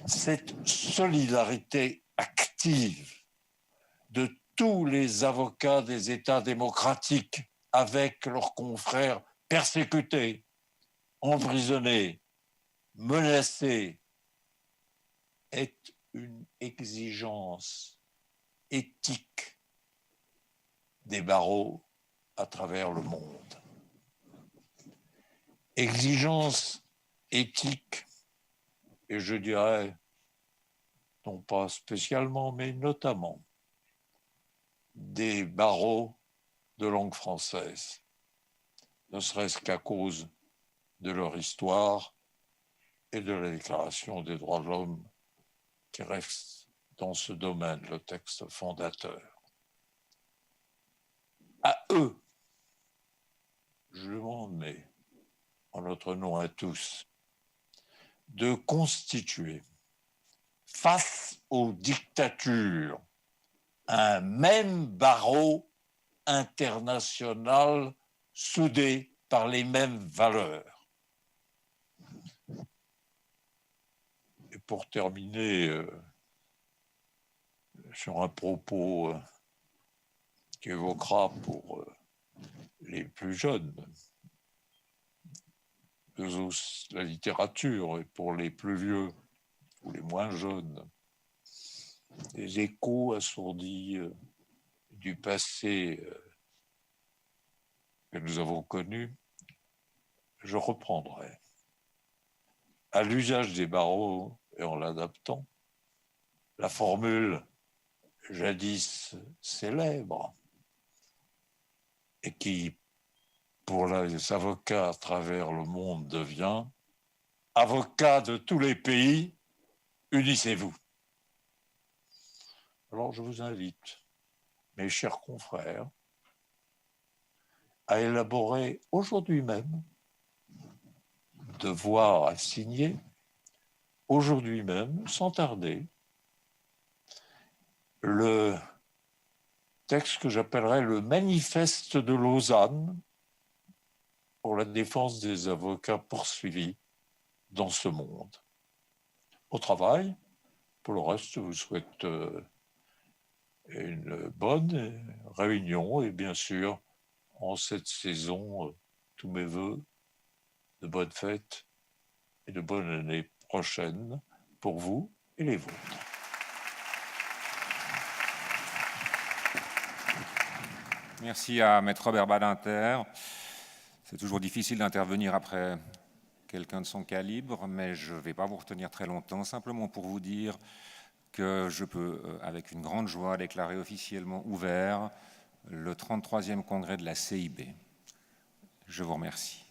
Cette solidarité active de tous les avocats des États démocratiques avec leurs confrères persécutés, emprisonnés, menacés, est une exigence éthique des barreaux à travers le monde. Exigence éthique, et je dirais, non pas spécialement, mais notamment, des barreaux de langue française, ne serait-ce qu'à cause de leur histoire et de la Déclaration des droits de l'homme qui reste dans ce domaine le texte fondateur. À eux, je demande, mais en notre nom à tous, de constituer face aux dictatures un même barreau international soudé par les mêmes valeurs. Et pour terminer sur un propos qui évoquera pour les plus jeunes la littérature, et pour les plus vieux ou les moins jeunes, des échos assourdis du passé que nous avons connu, je reprendrai, à l'usage des barreaux et en l'adaptant, la formule jadis célèbre et qui pour les avocats à travers le monde devient « Avocats de tous les pays, unissez-vous ». Alors je vous invite, mes chers confrères, à élaborer aujourd'hui même, devoir à signer, aujourd'hui même, sans tarder, le texte que j'appellerais le manifeste de Lausanne pour la défense des avocats poursuivis dans ce monde. Au travail, pour le reste, je vous souhaite une bonne réunion et bien sûr, en cette saison, tous mes voeux de bonnes fêtes et de bonne année prochaine pour vous et les vôtres. Merci à Maître Robert Badinter. C'est toujours difficile d'intervenir après quelqu'un de son calibre, mais je ne vais pas vous retenir très longtemps, simplement pour vous dire que je peux, avec une grande joie, déclarer officiellement ouvert le 33e congrès de la CIB. Je vous remercie.